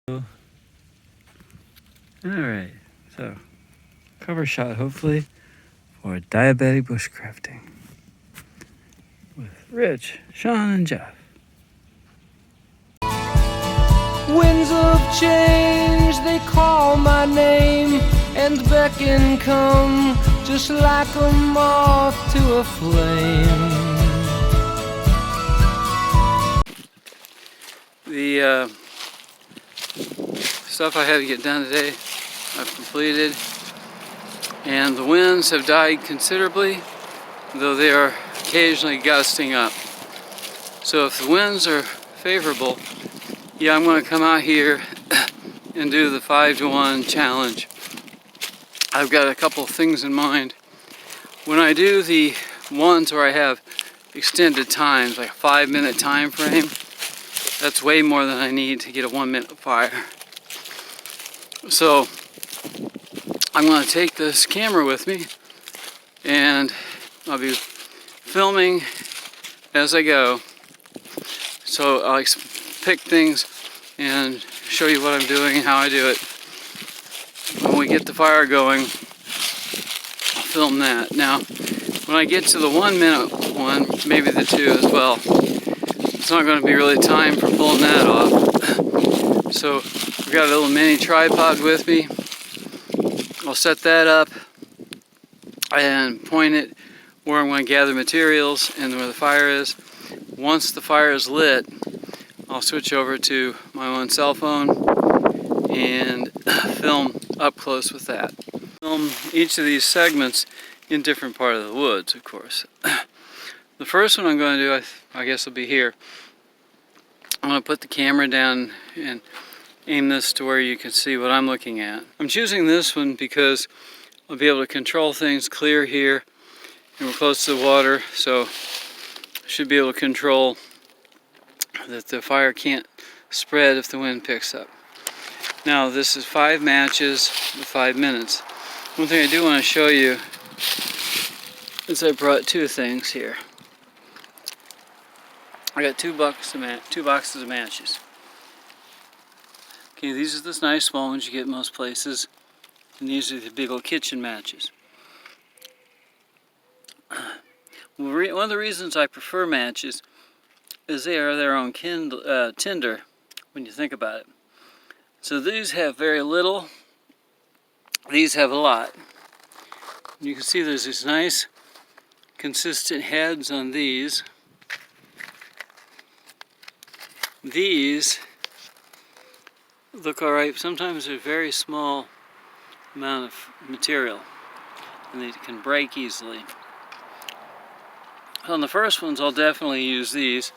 Alright, so cover shot hopefully for diabetic bushcrafting with Rich, Sean, and Jeff. Winds of change, they call my name and beckon, come just like a moth to a flame. The stuff I had to get done today, I've completed, and the winds have died considerably, though they are occasionally gusting up. So if the winds are favorable, yeah, I'm going to come out here and do the 5-to-1 challenge. I've got a couple of things in mind. When I do the ones where I have extended times, like a 5-minute time frame, that's way more than I need to get a 1-minute fire. So I'm going to take this camera with me and I'll be filming as I go. So I'll pick things and show you what I'm doing and how I do it. When we get the fire going, I'll film that. Now, when I get to the 1-minute one, maybe the 2 as well, it's not going to be really time for pulling that off. So I've got a little mini tripod with me. I'll set that up and point it where I'm going to gather materials and where the fire is. Once the fire is lit, I'll switch over to my own cell phone and film up close with that. Film each of these segments in different part of the woods, of course. The first one I'm going to do, I guess, will be here. I'm going to put the camera down and aim this to where you can see what I'm looking at. I'm choosing this one because I'll be able to control things clear here, and we're close to the water, so I should be able to control that the fire can't spread if the wind picks up. Now this is 5 matches with 5 minutes. One thing I do want to show you is I brought 2 things here. I got 2 boxes of matches. Okay, these are the nice small ones you get in most places, and these are the big old kitchen matches. One of the reasons I prefer matches is they are their own tinder when you think about it. So these have very little, these have a lot. You can see there's these nice consistent heads on these. These look alright. Sometimes they're a very small amount of material and they can break easily. On the first ones I'll definitely use these.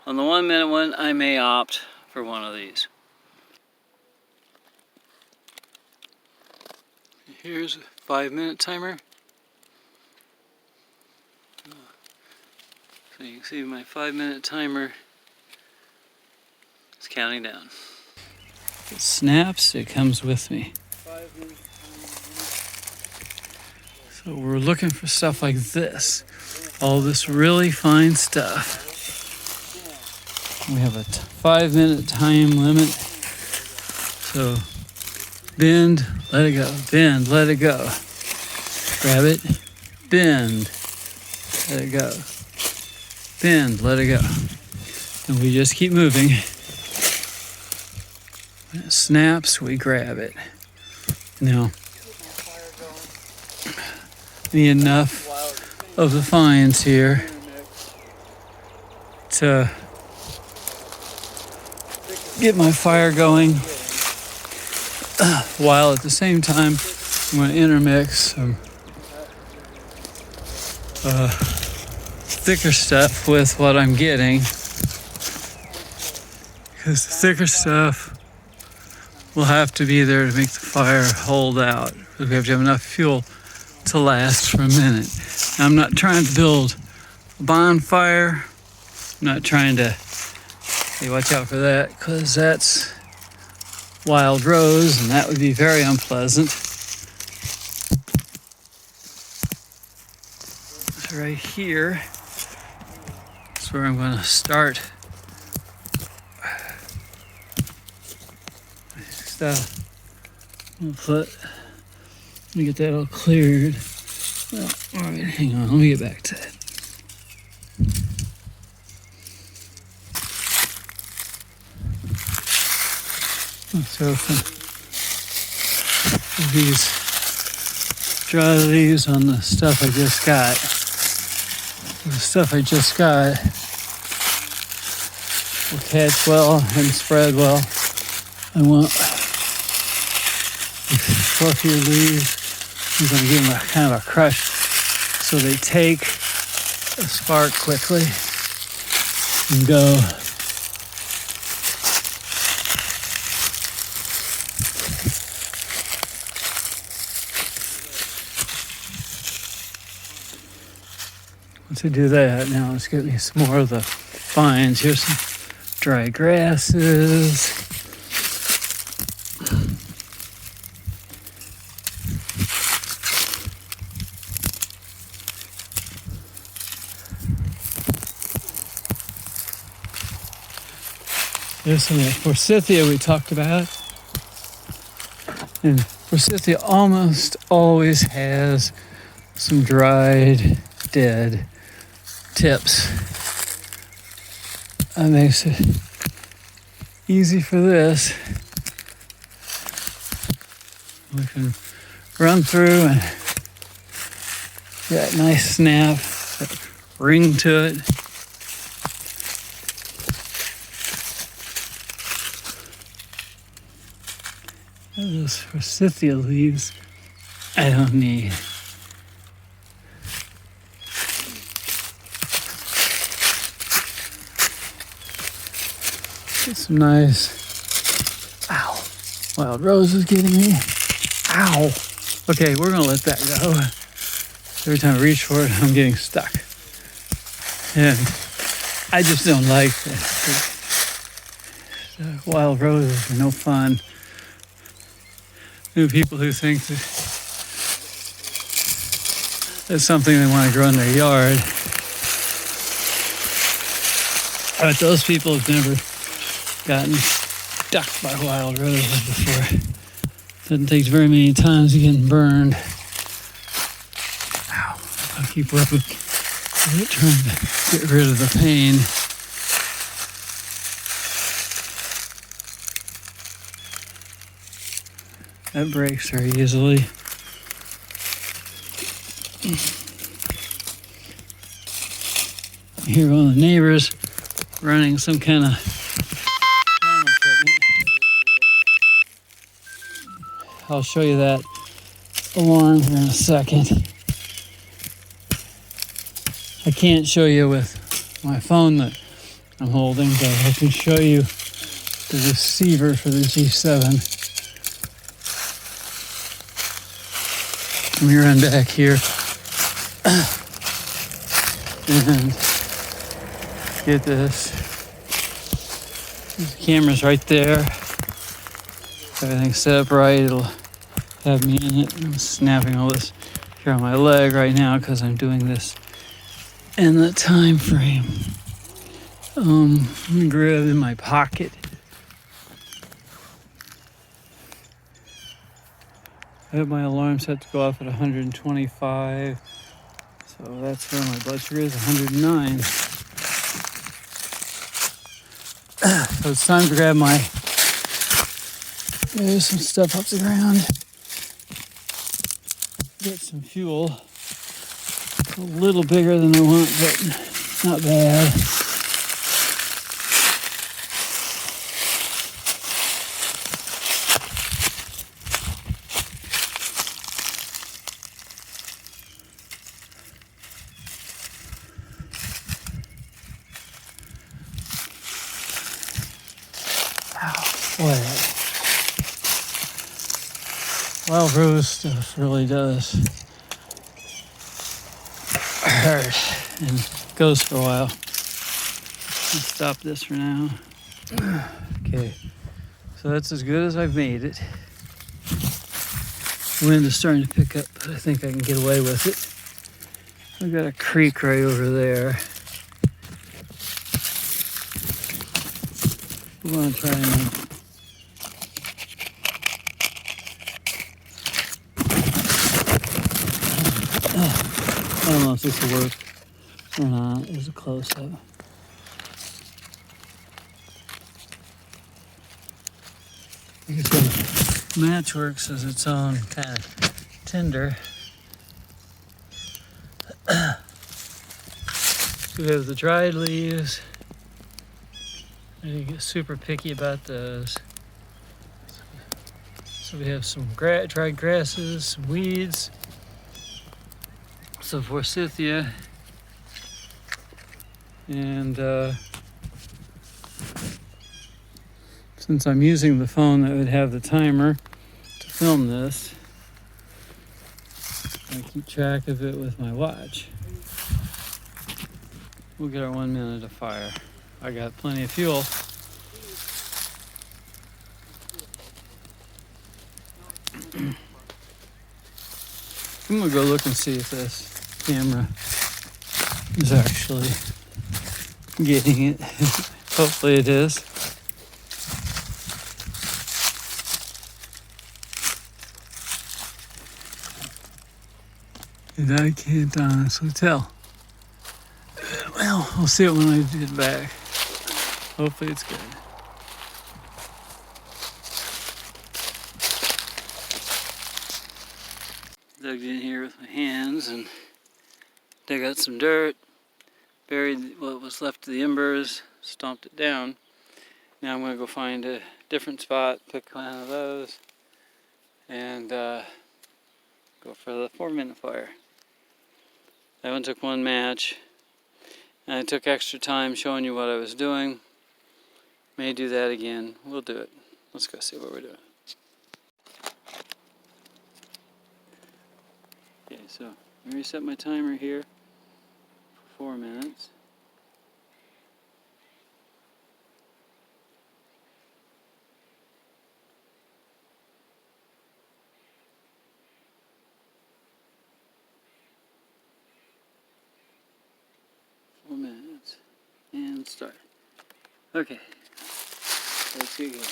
On the 1-minute one I may opt for one of these. Here's a 5-minute timer. So you can see my 5-minute timer is counting down. If it snaps, it comes with me. So we're looking for stuff like this. All this really fine stuff. We have a 5-minute time limit. So bend, let it go. Bend, let it go. Grab it, bend, let it go. Bend, let it go. And we just keep moving. When it snaps, we grab it. Now, need enough of the fines here to get my fire going, while at the same time I'm going to intermix some thicker stuff with what I'm getting, because the thicker stuff will have to be there to make the fire hold out. We have to have enough fuel to last for a minute. Now, I'm not trying to build a bonfire. I'm not trying to, hey, watch out for that, because that's wild rose and that would be very unpleasant. So right here is where I'm going to start stuff. Let me get that all cleared. Well, all right, hang on. Let me get back to that. Let's throw some of these dry leaves on the stuff I just got. The stuff I just got will catch well and spread well. I want fluffier leaves. I'm going to give them a kind of a crush so they take a spark quickly and go. Once I do that, now let's get me some more of the vines. Here's some dry grasses. There's some of the forsythia we talked about. And forsythia almost always has some dried, dead tips. That makes it easy for this. We can run through and get a nice snap, that ring to it. Those forsythia leaves I don't need. Get some nice, ow, wild rose is getting me. Ow. Okay, we're gonna let that go. Every time I reach for it, I'm getting stuck. And I just don't like the wild roses are no fun. There are people who think that that's something they want to grow in their yard. But those people have never gotten stuck by wild roses before. Doesn't take very many times to get burned. Ow. I'll keep rubbing, trying to get rid of the pain. That breaks very easily. I hear one of the neighbors running some kind of farm equipment. I'll show you that alarm here in a second. I can't show you with my phone that I'm holding, but I can show you the receiver for the G7. Let me run back here and get this. The camera's right there. If everything's set up right, it'll have me in it. I'm snapping all this here on my leg right now because I'm doing this in the time frame. Let me grab in my pocket. I have my alarm set to go off at 125, so that's where my blood sugar is, 109. So it's time to grab my, there's some stuff up the ground. Get some fuel. A little bigger than I want, but not bad. Boy, wild rose stuff really does hurt and goes for a while. Let's stop this for now. Okay, so that's as good as I've made it. Wind is starting to pick up, but I think I can get away with it. We've got a creek right over there. We want to try and don't know if this will work or not. There's a close-up. I guess the match works as its own kind of tinder. So we have the dried leaves. I didn't get super picky about those. So we have some dried grasses, some weeds, some forsythia, and since I'm using the phone that would have the timer to film this, I keep track of it with my watch. We'll get our 1 minute of fire. I got plenty of fuel. I'm gonna go look and see if this camera is actually getting it. Hopefully it is. And I can't honestly tell. Well, we'll see it when I get back. Hopefully it's good. Dug in here with my hands and dug out some dirt, buried what was left of the embers, stomped it down. Now I'm going to go find a different spot, pick one of those, and go for the 4-minute fire. That one took 1 match, and I took extra time showing you what I was doing. May do that again. We'll do it. Let's go see what we're doing. Okay, so I'm going to reset my timer here for 4 minutes. And start. Okay, let's get going.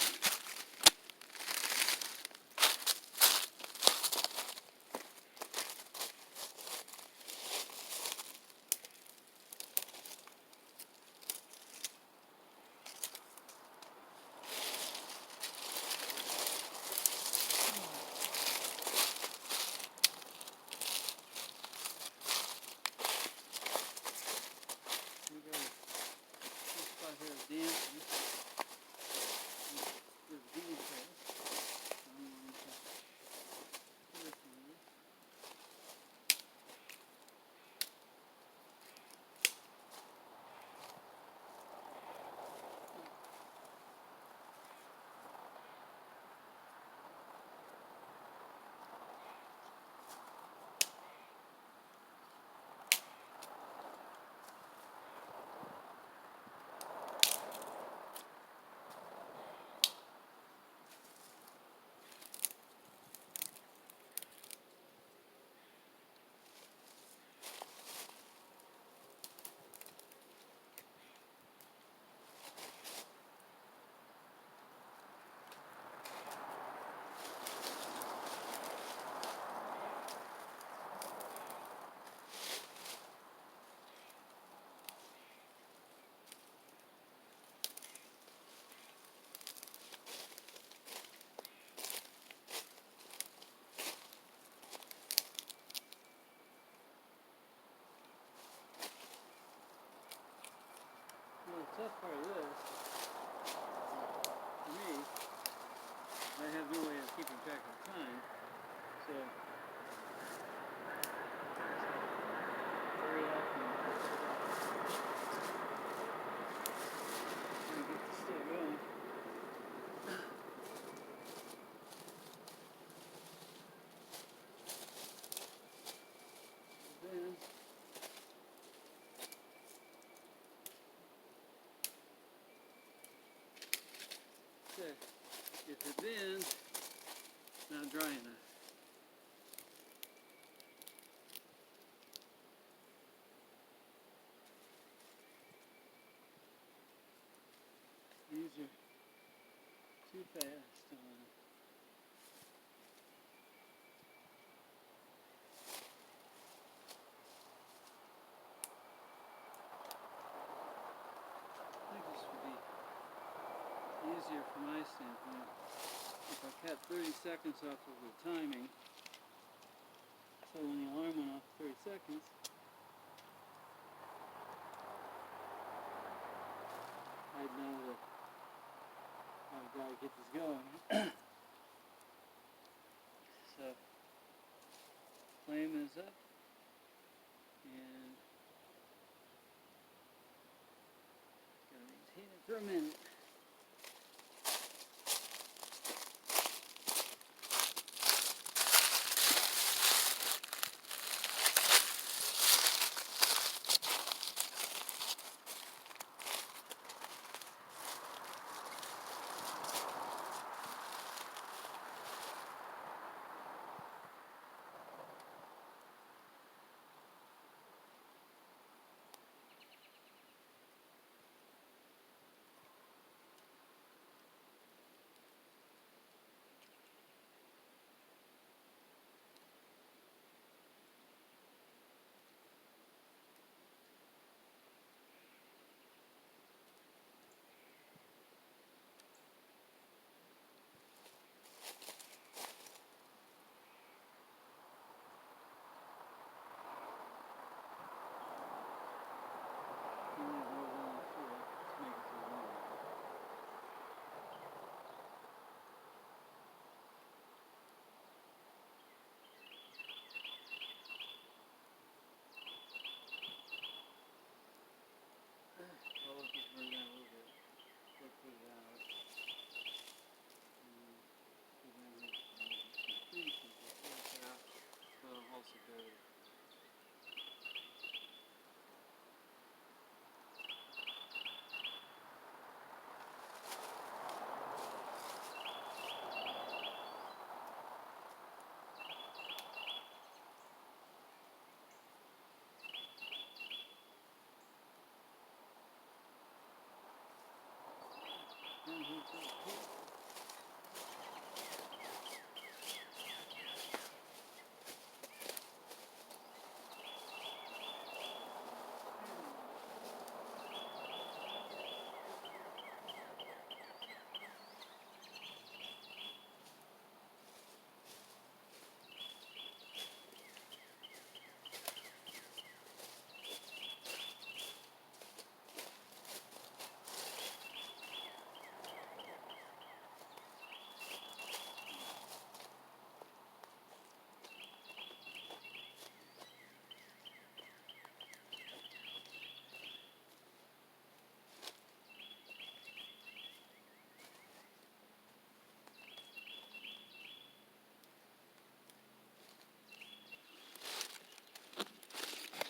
Well, the tough part of this, for me, I have no way of keeping track of time, so very often I get this still going. Then check if the bend's not dry enough. These are too fast on. easier from my standpoint. If I cut 30 seconds off of the timing, so when the alarm went off 30 seconds, I'd know that I've got to get this going. So, flame is up, and gotta maintain it for a minute.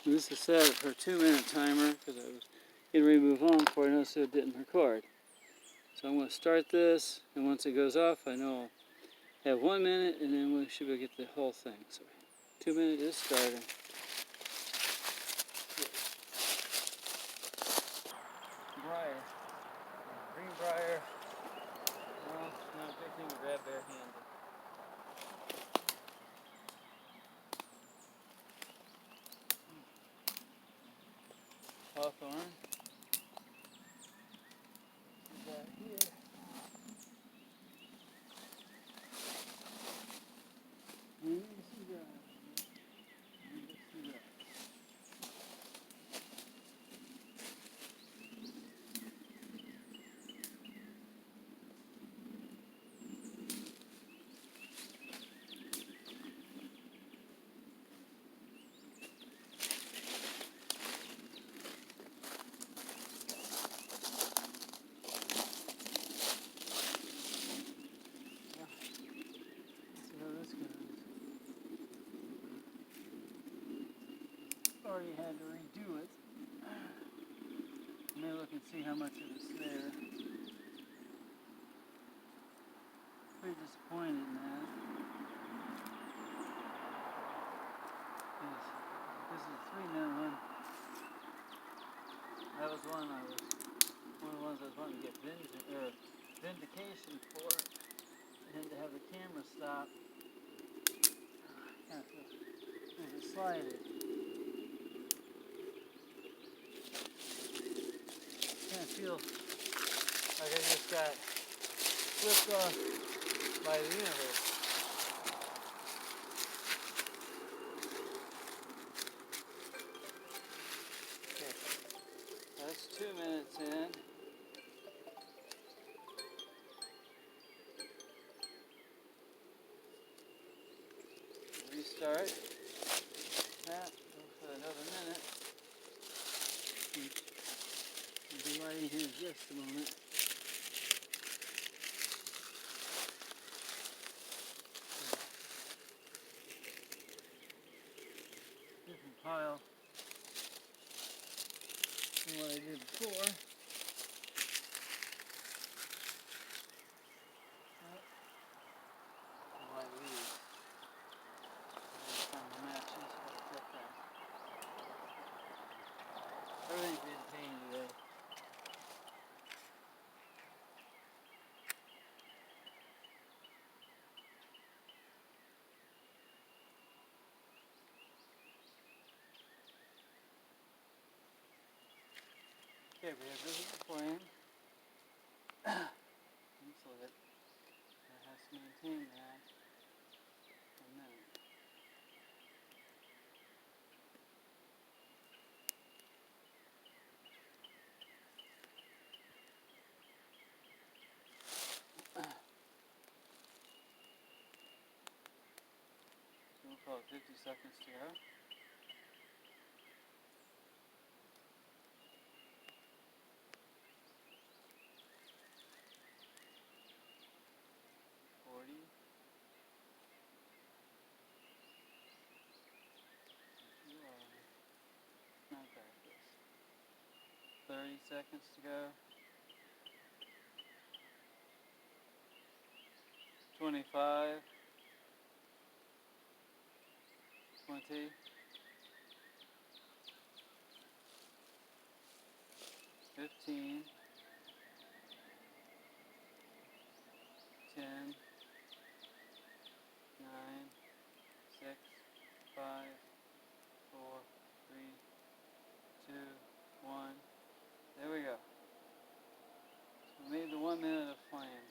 This is set for a 2-minute timer because I was getting ready to move on before I noticed it didn't record. So I'm going to start this, and once it goes off, I know I'll have 1 minute, and then we should be able to get the whole thing. So 2 minutes is starting. Briar. Green briar. Well, not a big thing to grab bare-handed. Hawthorn. Right here. And see that. Already had to redo it. Let me look and see how much of it's there. Pretty disappointed in that. This is a 3-minute one. That was one of the ones I was wanting to get vindication for, and to have the camera stop. Kind of feel it slided. Kind of feel like I just got flipped off by the universe. Okay, that's 2 minutes in. Restart that, go for another minute. We'll be lighting here in just a moment. Different pile than what I did before. Light leaves. Find the matches. Everything's been painted today. Okay, we have visible flame. So that has to maintain that for a minute. So we'll call it 50 seconds to go. Not practice. 30 seconds to go. 25. 20. 15. 10. 9. 6. 5. 4. 3. 2. 1. There we go. So we made the 1 minute of flame.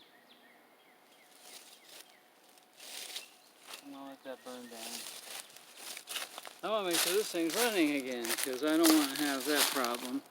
I'm gonna let that burn down. I want to make sure this thing's running again because I don't want to have that problem.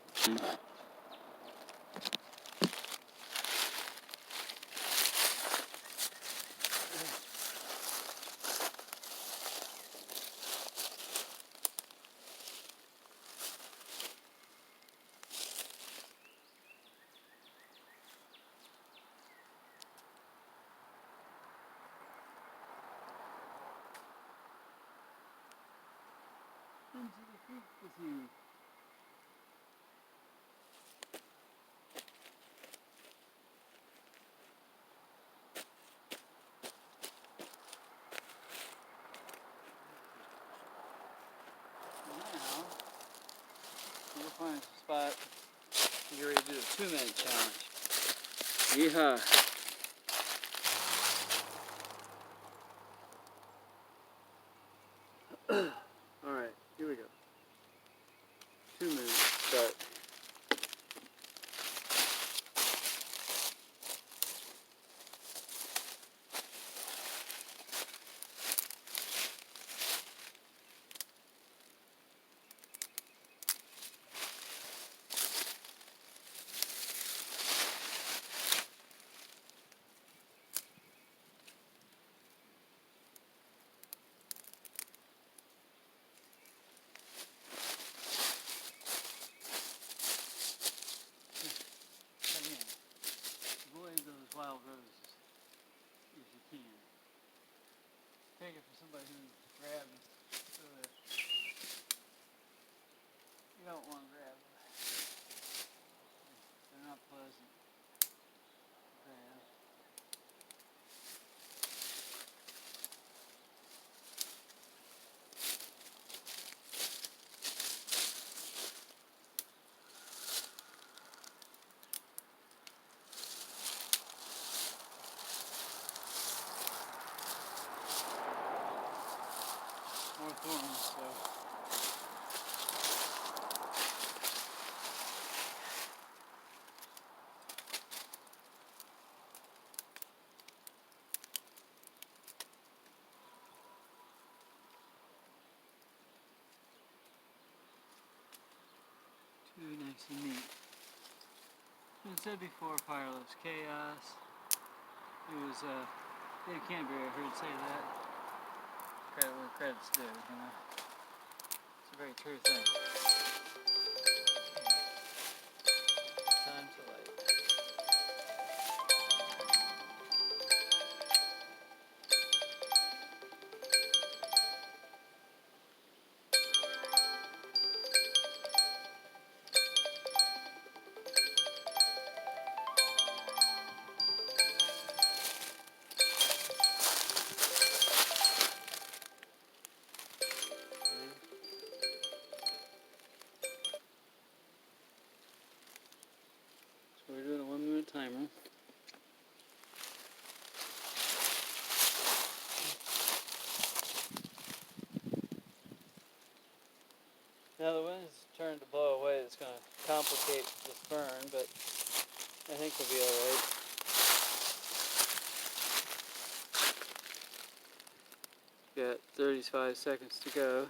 Into the frequency. Now, we'll find a spot to get ready to do a 2-minute challenge. Yeehaw. Alright, here we go. 2 minutes, start. Avoid those wild roses if you can. Take it for somebody who grabs so that you don't want to grab them. They're not pleasant. Grab. More thorns, so. Nice and neat. As I said before, Fireless Chaos. It was Dave Canterbury, I heard say that. Credit where credit's due, you know. It's a very true thing. Time to light. So we're doing a 1 minute timer. Now the wind's turned to blow away. It's going to complicate this burn, but I think we'll be alright. Got 35 seconds to go.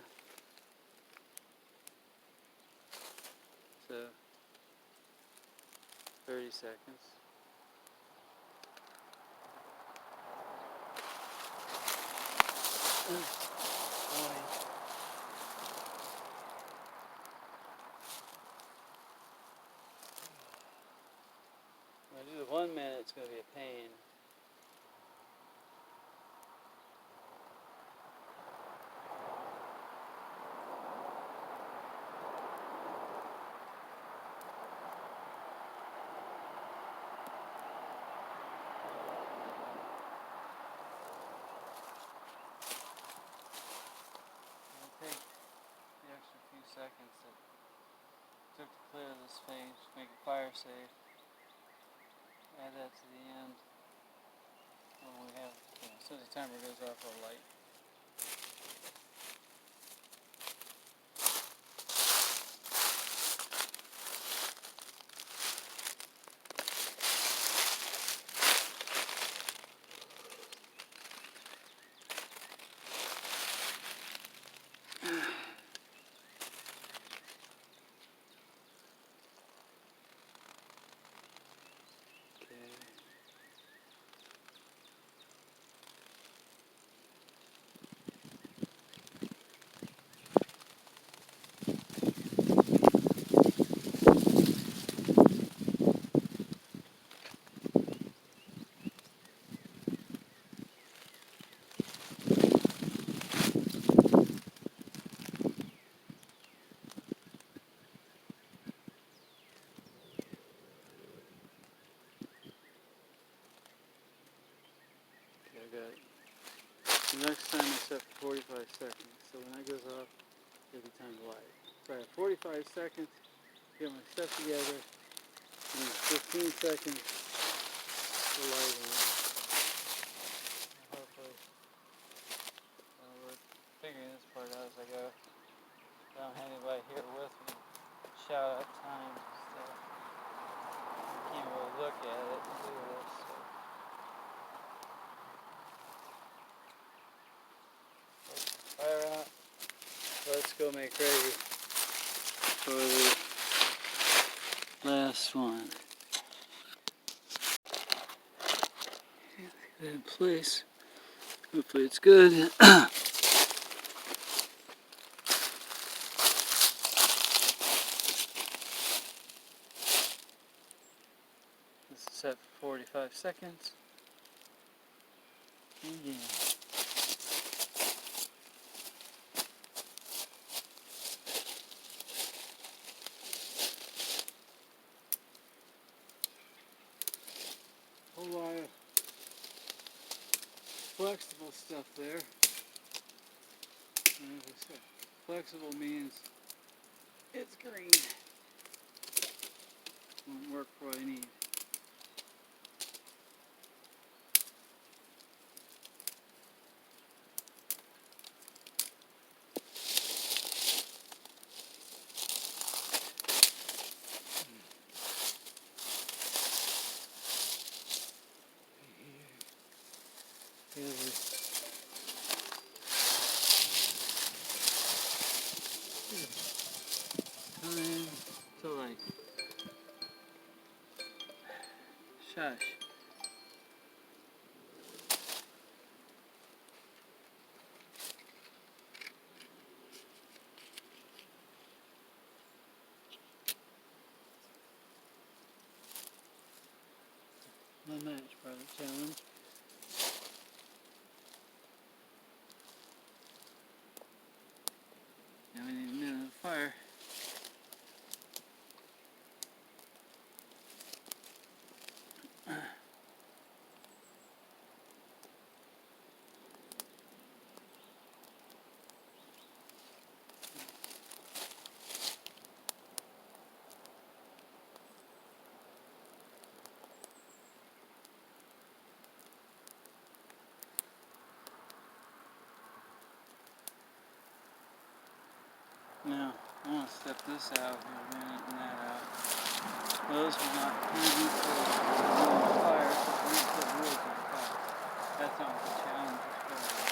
So 30 seconds. When I do the 1 minute, it's going to be a pain. I'll take the extra few seconds that it took to clear this phase, make it fire safe. Add that to the end. When we have, as soon as the timer goes off, I'll light. I got it. The next time I set for 45 seconds, so when that goes off, it'll be time to light. So I have 45 seconds to get my stuff together, and 15 seconds for lighting it. Hopefully, we're figuring this part out as I go. I don't have anybody here with me to shout out times and stuff. I can't really look at it and do this. So. Fire out. Let's go make ready for the last one. Get that in place. Hopefully it's good. This is set for 45 seconds. Yeah. Whole lot of flexible stuff there. And as I said, flexible means it's green. Won't work for what I need. Time to light. a challenge. Now we need a minute of fire. Now, I want to step this out here a minute and that out. Those are not easy for fire, so we need to put woods on fire. That's not what the challenge is for.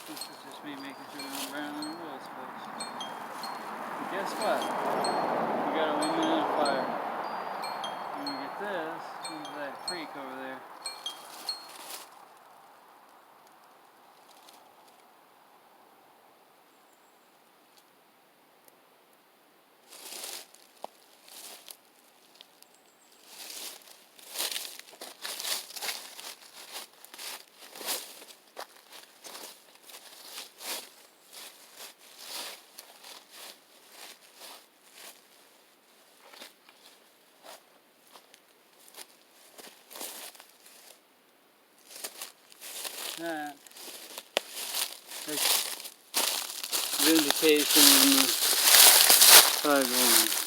This is just me making sure we don't burn on the wheels, folks. But guess what? We got a 1 minute of fire. When we get this into that creek over there. That vindication on the side one.